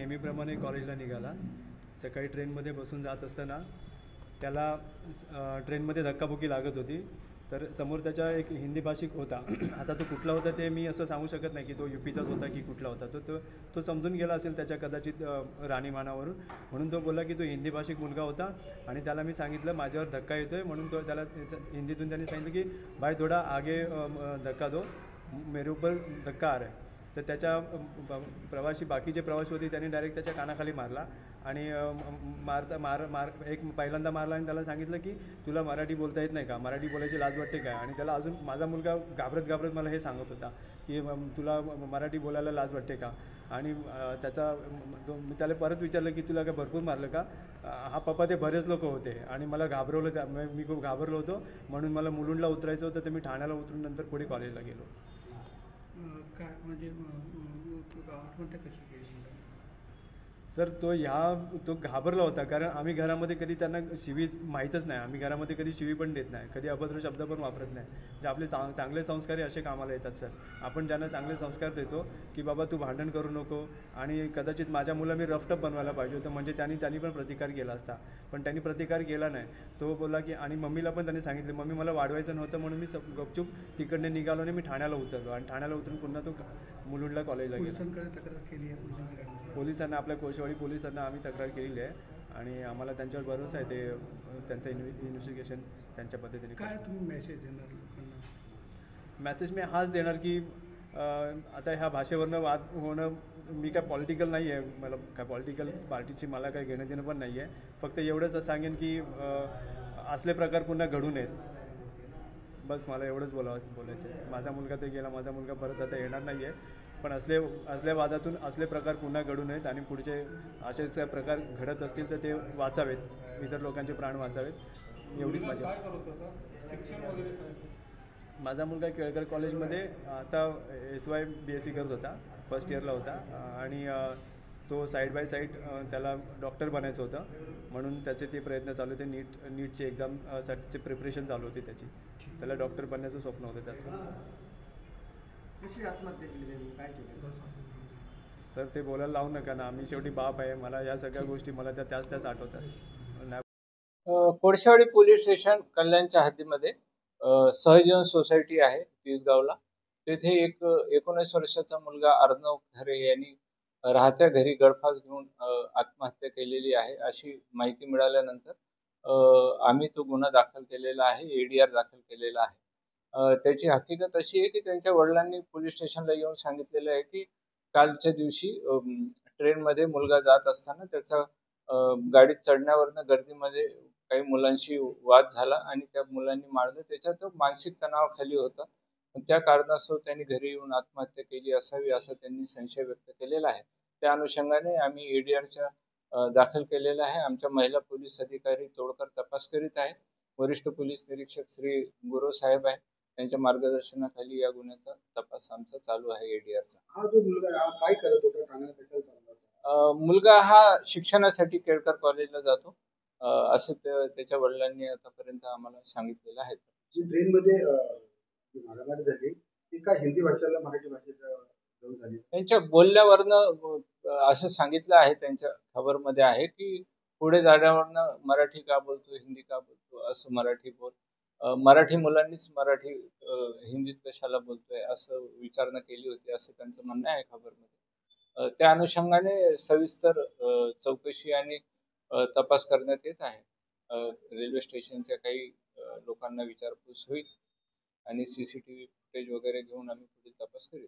नेहमीप्रमाणे कॉलेजला निघाला. सकाळी ट्रेनमध्ये बसून जात असताना त्याला ट्रेनमध्ये धक्काबुक्की लागत होती. तर समोर त्याच्या एक हिंदी भाषिक होता. आता तो कुठला होता ते मी असं सांगू शकत नाही की तो UPचाच होता की कुठला होता. तो समजून गेला असेल त्याच्या कदाचित राहणीमानावरून, म्हणून तो बोलला की तो हिंदी भाषिक मुलगा होता. आणि त्याला मी सांगितलं माझ्यावर धक्का येतो आहे, म्हणून तो त्याला हिंदीतून त्यांनी सांगितलं की भाई थोडा आगे धक्का दो, मेरे ऊपर धक्का आ रहा है. तर त्याच्या बाकीचे प्रवासी होते त्यांनी डायरेक्ट त्याच्या कानाखाली मारला. आणि एक पहिल्यांदा मारला आणि त्याला सांगितलं की तुला मराठी बोलता येत नाही का, मराठी बोलायची लाज वाटते काय. आणि त्याला अजून माझा मुलगा घाबरत मला हे सांगत होता की तुला मराठी बोलायला लाज वाटते का. आणि मी त्याला परत विचारलं की तुला काय भरपूर मारलं का. हा पप्पा ते बरेच लोक होते आणि मला घाबरवलं. मी खूप घाबरलो होतो, म्हणून मला मुलुंडला उतरायचं होतं. तर मी ठाण्याला उतरून नंतर पुढे कॉलेजला गेलो. काय म्हणजे आत्महत्या कशी केली? सर तो घाबरला होता, कारण आम्ही घरामध्ये कधी त्यांना शिवी माहीतच नाही. आम्ही घरामध्ये कधी शिवी पण देत नाही, कधी अभद्र शब्द पण वापरत नाही. म्हणजे आपले चांगले संस्कारही असे कामाला येतात सर. आपण ज्यांना चांगले संस्कार देतो की बाबा तू भांडण करू नको. आणि कदाचित माझ्या मुला मी रफटप बनवायला पाहिजे होतं, म्हणजे त्यांनी पण प्रतिकार केला असता, पण त्यांनी प्रतिकार केला नाही. तो बोलला की, आणि मम्मीला पण त्यांनी सांगितले मम्मी मला वाढवायचं नव्हतं, म्हणून मी गपचूप तिकडने निघालो आणि मी ठाण्याला उतरलो. आणि ठाण्याला उतरून पुन्हा तो मुलुंडला कॉलेजला गेला. तक्रार केली आहे पोलिसांना, आपल्या कोळशेवाडी पोलिसांना आम्ही तक्रार केलेली आहे. आणि आम्हाला त्यांच्यावर भरोसा आहे, ते त्यांचं इन्व्हेस्टिगेशन त्यांच्या पद्धतीने. काय तुम्ही मेसेज देणार लोकांना? मेसेज मी हाच देणार की आता ह्या भाषेवरनं वाद होणं, मी काय पॉलिटिकल नाही आहे, मला काय पॉलिटिकल पार्टीची मला काही घेणं देणं पण नाही आहे. फक्त एवढंच सांगेन की असले प्रकार पुन्हा घडू नयेत. बस मला एवढंच बोलायचं आहे. माझा मुलगा ते गेला, माझा मुलगा परत आता येणार नाही आहे. पण असल्या वादातून असले प्रकार पुन्हा घडू नयेत आणि पुढचे असेच प्रकार घडत असतील तर ते वाचावेत, इतर लोकांचे प्राण वाचावेत, एवढीच माझी. माझा मुलगा केळकर कॉलेजमध्ये आता SY BSc करत होता, फर्स्ट इयरला होता. आणि तो साईड बाय साईड त्याला डॉक्टर बनायचं होतं, म्हणून त्याचे ते प्रयत्न चालू होते. नीटची एक्झामसाठीचे प्रिपरेशन चालू होती त्याची. त्याला डॉक्टर बनण्याचं स्वप्न होतं त्याचं. कशी आत्महत्या केली त्यांनी, काय केलं? सर ते बोलायला लावू नका ना, आम्ही शेवटी बाप आहे. मला या सगळ्या गोष्टी मला त्याच आठवतात. कोळशेवाडी पोलीस स्टेशन कल्याणच्या हद्दीमध्ये सहजीवन सोसायटी आहे तिसगावला. तेथे एक 19 वर्षाचा मुलगा अर्णव खरे यांनी राहत्या घरी गळफास घेऊन आत्महत्या केलेली आहे, अशी माहिती मिळाल्यानंतर आम्ही तो गुन्हा दाखल केलेला आहे, ADR दाखल केलेला आहे. त्याची हकीकत अशी आहे की त्यांच्या वडिलांनी पोलीस स्टेशनला येऊन सांगितलेलं आहे की कालच्या दिवशी ट्रेनमध्ये मुलगा जात असताना त्याचा गाडीत चढण्यावरनं गर्दीमध्ये काही मुलांशी वाद झाला आणि त्या मुलांनी मारलं. त्याच्यात तो मानसिक तणावाखाली होता. त्या कारणास्तव त्यांनी घरी येऊन आत्महत्या केली असावी असं त्यांनी संशय व्यक्त केलेला आहे. त्या अनुषंगाने आम्ही ADR दाखल केलेला आहे. आमच्या महिला पोलीस अधिकारी तोडकर तपास करीत आहे. वरिष्ठ पोलीस निरीक्षक श्री गुरव साहेब आहे, त्यांच्या मार्गदर्शनाखाली या गुन्ह्याचा तपास आमचा चालू आहे ADRचा. हा जो मुलगा काय करत होता, ठाण्याला कशाला चालला होता? मुलगा हा शिक्षणासाठी केळकर कॉलेजला जातो, असं त्याच्या वडिलांनी आतापर्यंत आम्हाला सांगितलेलं आहे. जी ट्रेनमध्ये मारामारी झाली ती काय हिंदी भाषेला मराठी भाषेत जाऊन झाली? त्यांच्या बोलण्यावरनं असं सांगितलं आहे, त्यांच्या खबरमध्ये आहे की पुढे जाण्यावरनं मराठी का बोलतो, हिंदी का बोलतो, असं मराठी बोल, मराठी मुलांनीच मराठी हिंदीत कशाला बोलतोय असं विचारणा केली होती, असं त्यांचं म्हणणं आहे खबरमध्ये. त्या अनुषंगाने सविस्तर चौकशी आणि तपास करण्यात येत आहे. रेल्वे स्टेशनच्या काही लोकांना विचारपूस होईल आणि CCTV फुटेज वगैरे घेऊन आम्ही पुढील तपास करू.